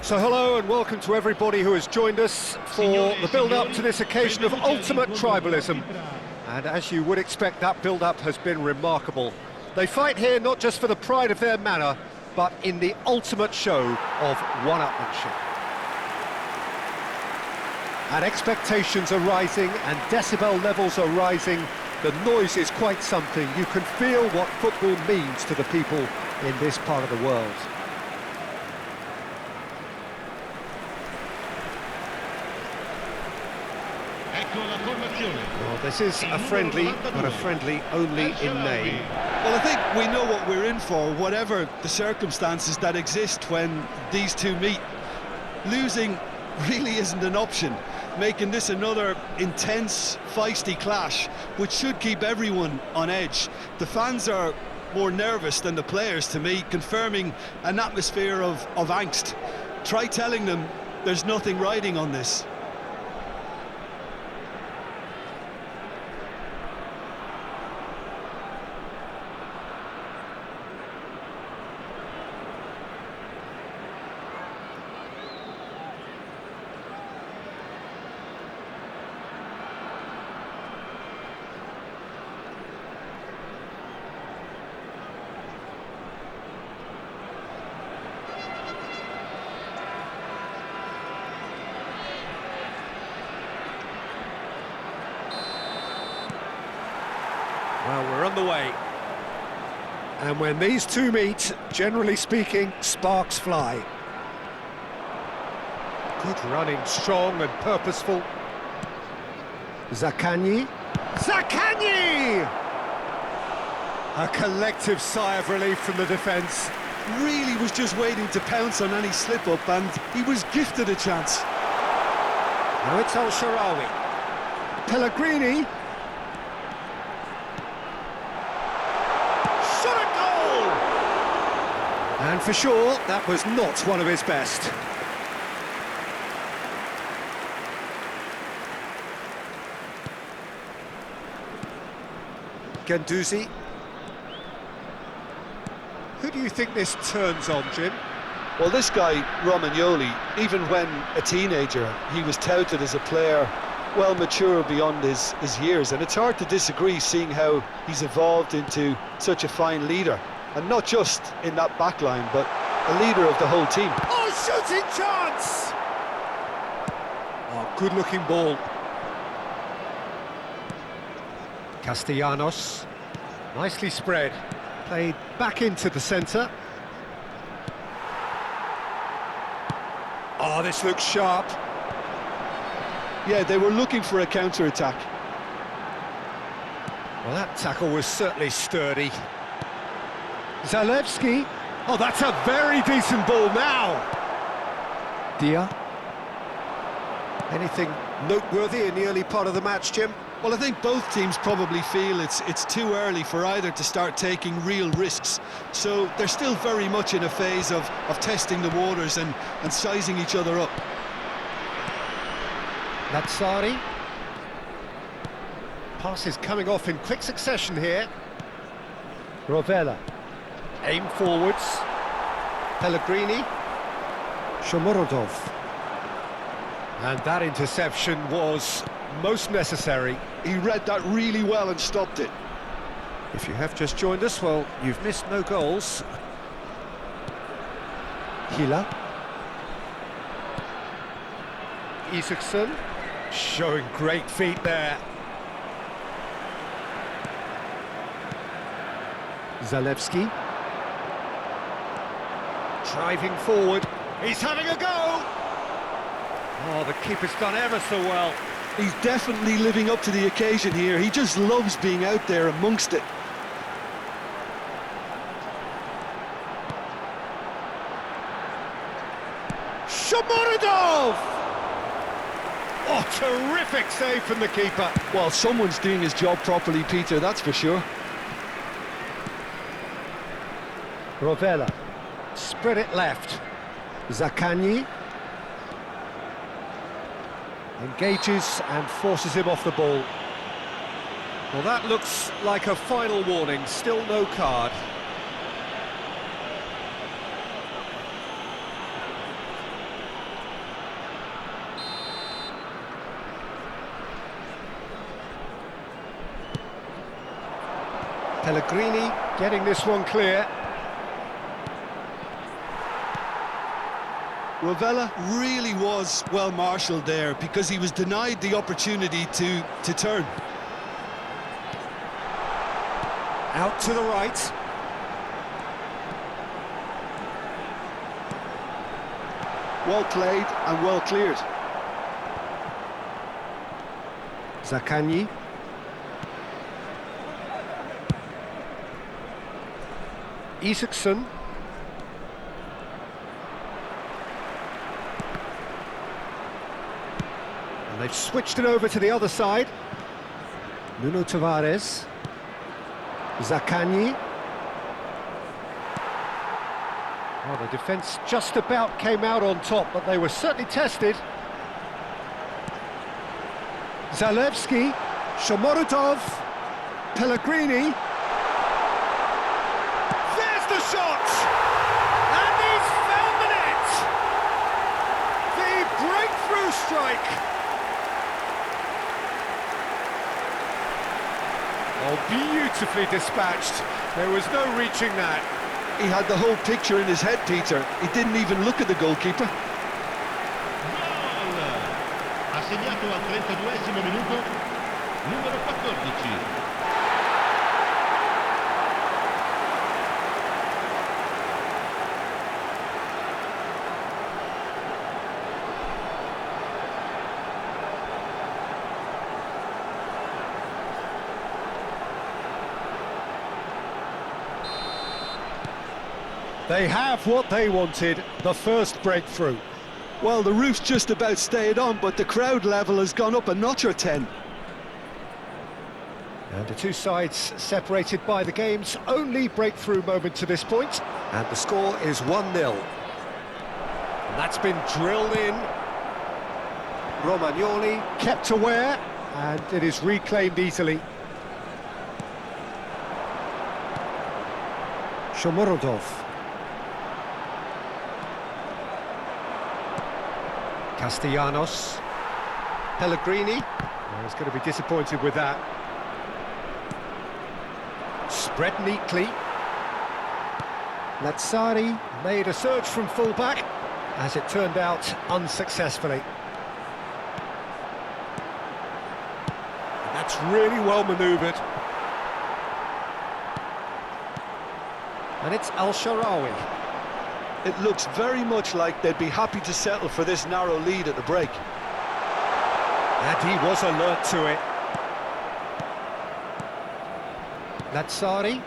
So hello and welcome to everybody who has joined us for the build-up to this occasion of ultimate tribalism. And as you would expect, that build-up has been remarkable. They fight here not just for the pride of their manor, but in the ultimate show of one-upmanship. And expectations are rising and decibel levels are rising. The noise is quite something. You can feel what football means to the people in this part of the world. Well, this is a friendly, but a friendly only in name. Well, I think we know what we're in for, whatever the circumstances that exist when these two meet. Losing really isn't an option, making this another intense, feisty clash, which should keep everyone on edge. The fans are more nervous than the players, to me, confirming an atmosphere of angst. Try telling them there's nothing riding on this. Well, we're on the way. And when these two meet, generally speaking, sparks fly. Good running, strong and purposeful. Zaccagni. Zaccagni! A collective sigh of relief from the defence. Really was just waiting to pounce on any slip-up, and he was gifted a chance. Now it's Al-Sharawi. Pellegrini. And for sure, that was not one of his best. Guendouzi. Who do you think this turns on, Jim? Well, this guy, Romagnoli, even when a teenager, he was touted as a player well mature beyond his years, and it's hard to disagree seeing how he's evolved into such a fine leader. And not just in that back line, but a leader of the whole team. Oh, shooting chance! Oh, good-looking ball. Castellanos. Nicely spread. Played back into the centre. Oh, this looks sharp. Yeah, they were looking for a counter-attack. Well, that tackle was certainly sturdy. Zalewski. Oh, that's a very decent ball now. Dia. Anything noteworthy in the early part of the match, Jim? Well, I think both teams probably feel it's too early for either to start taking real risks. So they're still very much in a phase of testing the waters and sizing each other up. Lazzari. Passes coming off in quick succession here. Rovella. Aim forwards. Pellegrini. Shomurodov. And that interception was most necessary. He read that really well and stopped it. If you have just joined us, well, you've missed no goals. Hila. Isaacson. Showing great feet there. Zalewski. Driving forward, he's having a go! Oh, the keeper's done ever so well. He's definitely living up to the occasion here. He just loves being out there amongst it. Shomurodov! Oh, terrific save from the keeper. Well, someone's doing his job properly, Peter, that's for sure. Rovella. Spread it left. Zaccagni. Engages and forces him off the ball. Well, that looks like a final warning. Still no card. Pellegrini getting this one clear. Rovella really was well marshalled there because he was denied the opportunity to turn. Out to the right. Well played and well cleared. Zaccagni. Isaacson. And they've switched it over to the other side. Nuno Tavares. Zaccagni. Well, the defence just about came out on top, but they were certainly tested. Zalewski, Shomorodov, Pellegrini. There's the shot! And he's found the net! The breakthrough strike! Oh, beautifully dispatched. There was no reaching that. He had the whole picture in his head, Peter. He didn't even look at the goalkeeper. Gol! Ha segnato al 32esimo minuto numero 14. They have what they wanted, the first breakthrough. Well, the roof's just about stayed on, but the crowd level has gone up a notch or 10. And the two sides separated by the game's only breakthrough moment to this point. And the score is 1-0. And that's been drilled in. Romagnoli kept aware, and it is reclaimed easily. Shomorodov. Castellanos. Pellegrini. Oh, he's going to be disappointed with that. Spread neatly. Lazzari made a surge from full-back, as it turned out unsuccessfully. That's really well manoeuvred. And it's Al-Sharawi. It looks very much like they'd be happy to settle for this narrow lead at the break. And he was alert to it. Lazzari.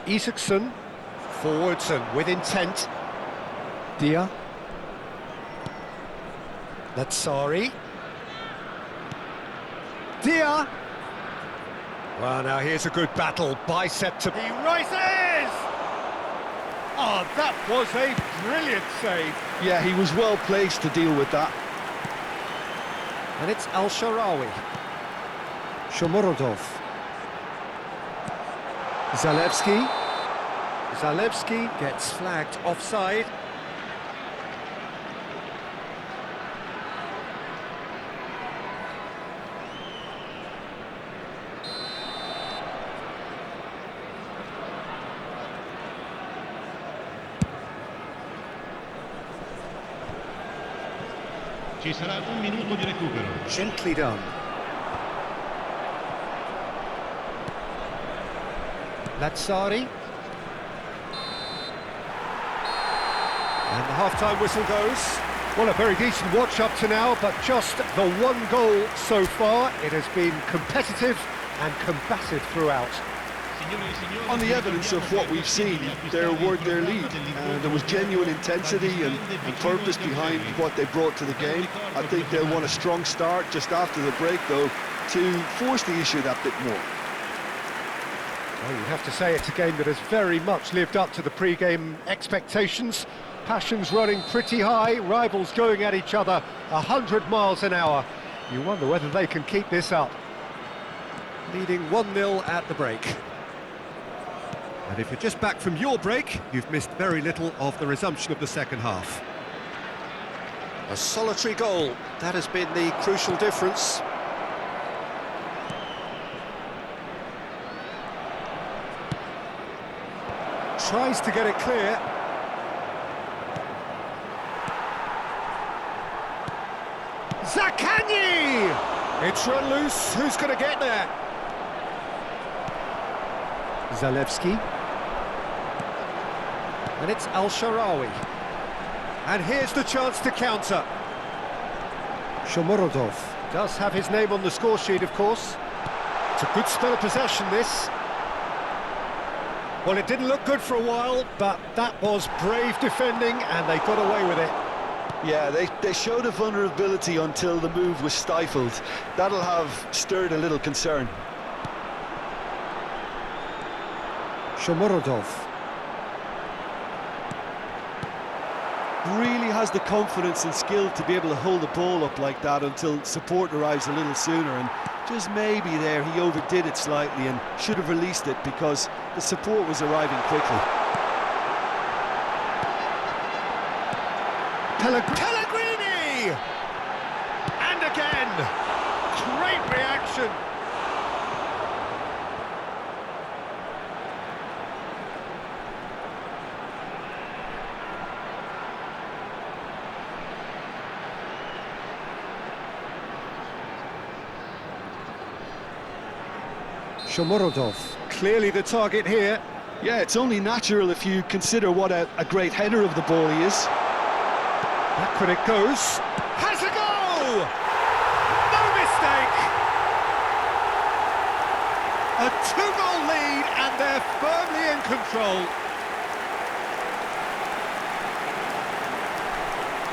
Isaacson. Forwards and with intent. Dia. Lazzari. Dia. Well, now here's a good battle. Bicep to... He rises! Oh, that was a brilliant save. Yeah, he was well placed to deal with that. And it's Al-Sharawi. Shomorodov. Zalewski. Zalewski gets flagged offside. Ci sarà un minuto di recupero. Gently done. Lazzari. And the half-time whistle goes. Well, a very decent watch up to now, but just the one goal so far. It has been competitive and combative throughout. On the evidence of what we've seen, they're worth their lead. There was genuine intensity and purpose behind what they brought to the game. I think they'll want a strong start just after the break, though, to force the issue that bit more. Well, you have to say it's a game that has very much lived up to the pre-game expectations. Passions running pretty high, rivals going at each other 100 miles an hour. You wonder whether they can keep this up. Leading 1-0 at the break. And if you're just back from your break, you've missed very little of the resumption of the second half. A solitary goal, that has been the crucial difference. tries to get it clear. Zaccagni! It's run loose, who's going to get there? Zalewski. And it's Al-Sharawi. And here's the chance to counter. Shomorodov does have his name on the score sheet, of course. It's a good spell of possession, this. Well, it didn't look good for a while, but that was brave defending, and they got away with it. Yeah, they showed a vulnerability until the move was stifled. That'll have stirred a little concern. Shomorodov. Really has the confidence and skill to be able to hold the ball up like that until support arrives a little sooner, and just maybe there he overdid it slightly and should have released it because the support was arriving quickly. Pellegrini! And again! Great reaction! Shomorodov, clearly the target here. Yeah, it's only natural if you consider what a great header of the ball he is. Backward it goes. Has a goal! No mistake! A 2-goal lead and they're firmly in control.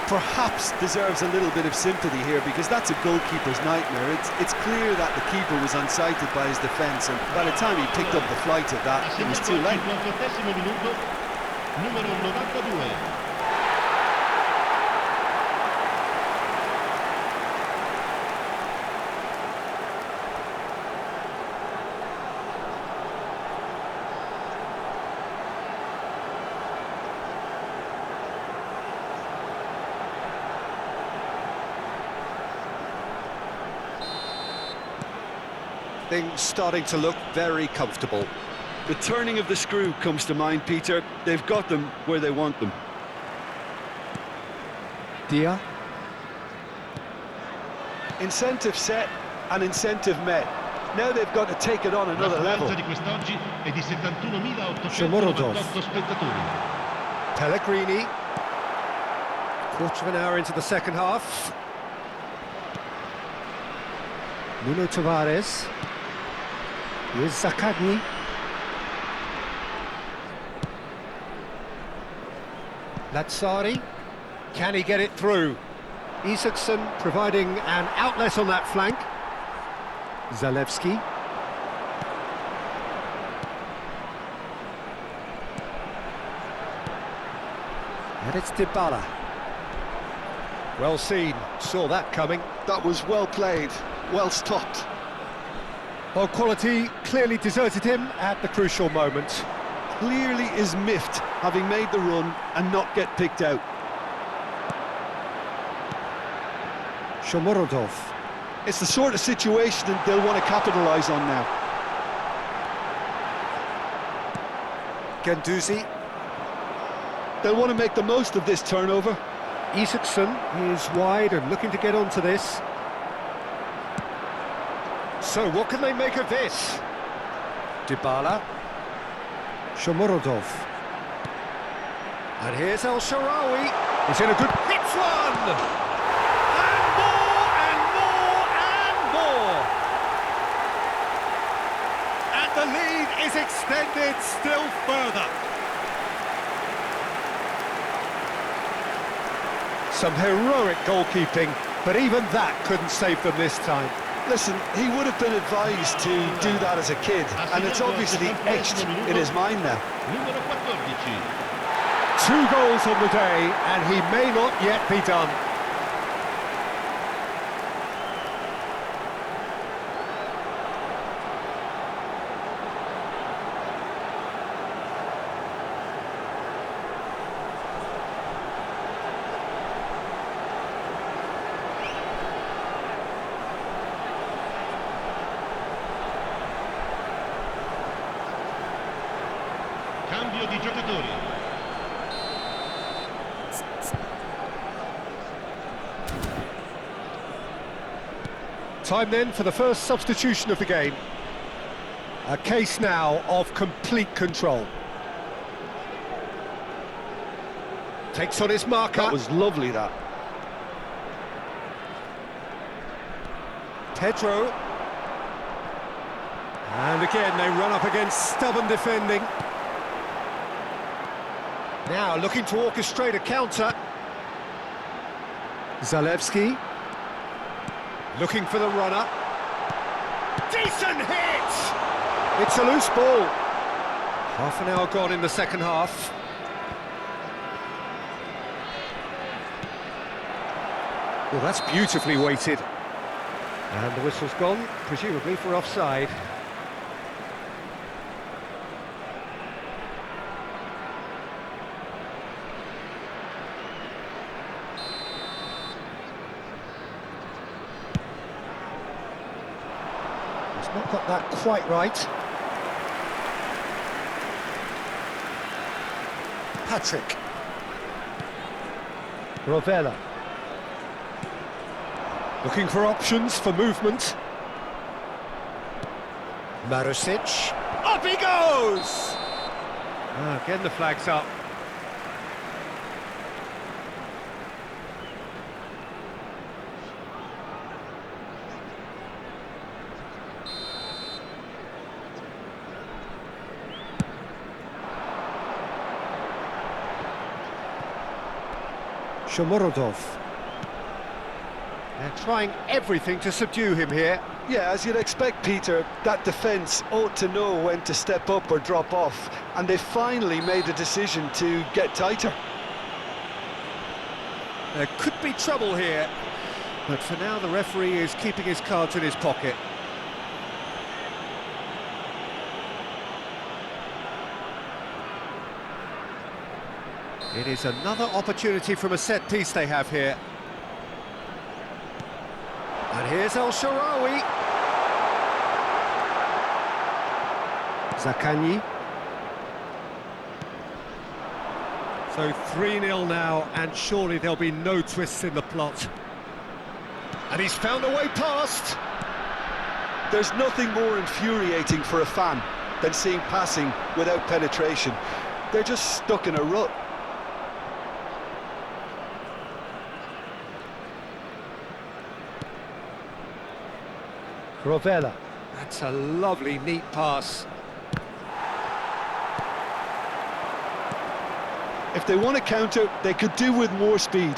Perhaps deserves a little bit of sympathy here because that's a goalkeeper's nightmare. It's clear that the keeper was unsighted by his defence, and by the time he picked up the flight of that, it was too late. Numero 92. Things starting to look very comfortable. The turning of the screw comes to mind, Peter. They've got them where they want them. Dia. Incentive set and incentive met. Now they've got to take it on another level. di quest'oggi è di 71.898 spettatori. Pellegrini. Quarter of an hour into the second half. Nuno Tavares. Here's Zaccagni. Lazzari. Can he get it through? Isaacson providing an outlet on that flank. Zalewski. And it's Dybala. Well seen, saw that coming. That was well played, well stopped. Well, quality clearly deserted him at the crucial moment. Clearly is miffed, having made the run and not get picked out. Shomorodov. It's the sort of situation that they'll want to capitalise on now. Guendouzi. They'll want to make the most of this turnover. Isaacson is wide and looking to get onto this. So what can they make of this? Dybala. Shomorodov. And here's El-Shaarawy. He's in a good... Hits one! And more, and more, and more! And the lead is extended still further. Some heroic goalkeeping, but even that couldn't save them this time. Listen, he would have been advised to do that as a kid, and it's obviously etched in his mind now. Numero 14. 2 goals on the day, and he may not yet be done. Cambio di giocatori. Time then for the first substitution of the game. A case now of complete control. Takes on his marker. That was lovely, that. Pedro. And again, they run up against stubborn defending. Now looking to orchestrate a counter. Zalewski. Looking for the runner. Decent hit! It's a loose ball. Half an hour gone in the second half. Well, that's beautifully weighted. And the whistle's gone, presumably for offside. He's not got that quite right. Patrick. Rovella. Looking for options for movement. Marusic. Up he goes! Again the flag's up. Shomorodov. They're trying everything to subdue him here. Yeah, as you'd expect, Peter, that defence ought to know when to step up or drop off, and they finally made a decision to get tighter. There could be trouble here, but for now the referee is keeping his cards in his pocket. It is another opportunity from a set piece they have here. And here's El Shaarawy. Zaccagni. So 3-0 now, and surely there'll be no twists in the plot. And he's found a way past. There's nothing more infuriating for a fan than seeing passing without penetration. They're just stuck in a rut. Rovella. That's a lovely, neat pass. If they want to counter, they could do with more speed.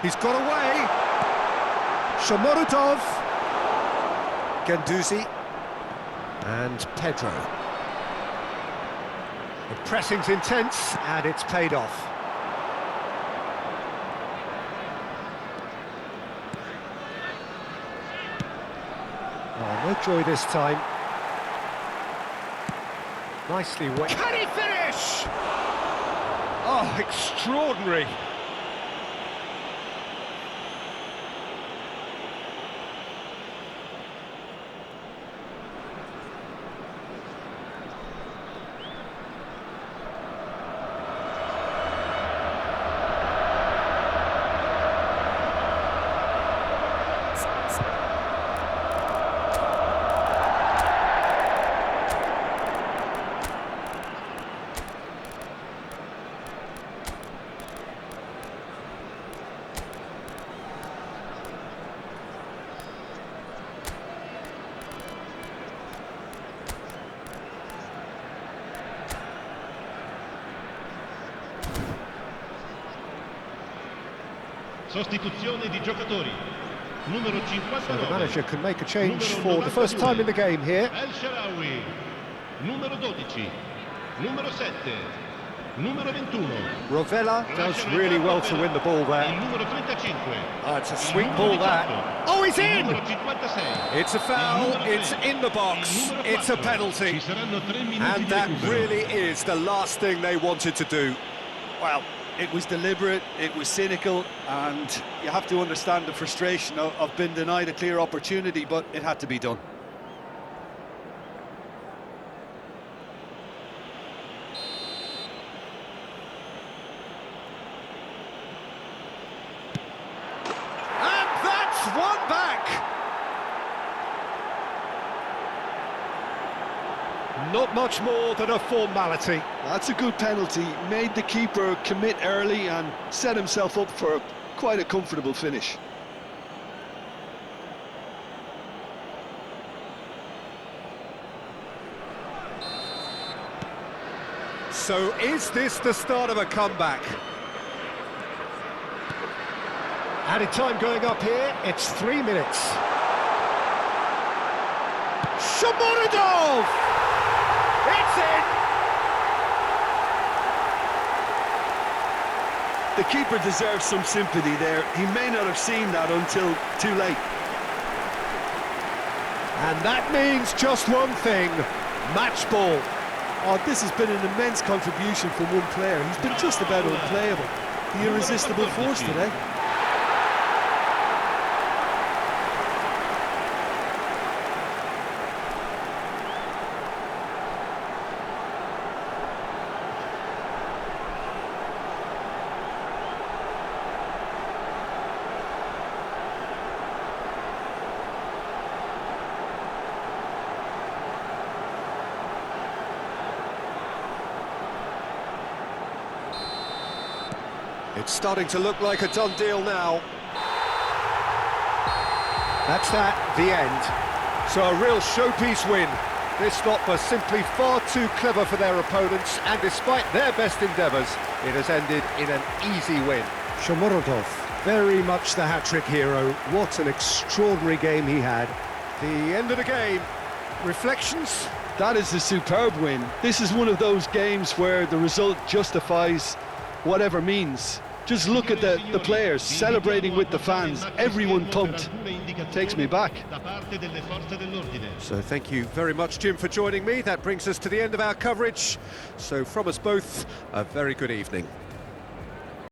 He's got away. Shomorodov. Guendouzi. And Pedro. The pressing's intense, and it's paid off. Oh, no joy this time. Nicely wet. Can he finish? Oh, extraordinary. Sostituzione di giocatori. Numero 59. So the manager can make a change for the first time in the game here. El Shaarawy. Numero 12. Numero 7. Numero 21. Rovella does really well to win the ball there. Il numero 35. It's a sweet ball that. Oh, he's in! Numero 56. It's a foul, it's in the box, it's a penalty. And that really is the last thing they wanted to do. Well, it was deliberate, it was cynical, and you have to understand the frustration of being denied a clear opportunity, but it had to be done. Not much more than a formality. That's a good penalty. Made the keeper commit early and set himself up for quite a comfortable finish. So is this the start of a comeback? Added time going up here, it's 3 minutes. Shomorodov! It's in! The keeper deserves some sympathy there. He may not have seen that until too late. And that means just one thing, match ball. Oh, this has been an immense contribution from one player. He's been just about unplayable. The irresistible force today. It's starting to look like a done deal now. That's that, the end. So a real showpiece win. This stop was simply far too clever for their opponents, and despite their best endeavours, it has ended in an easy win. Shomorodov, very much the hat-trick hero. What an extraordinary game he had. The end of the game. Reflections? That is a superb win. This is one of those games where the result justifies whatever means. Just look at the players celebrating with the fans, everyone pumped. Takes me back. So thank you very much, Jim, for joining me. That brings us to the end of our coverage. So from us both, a very good evening.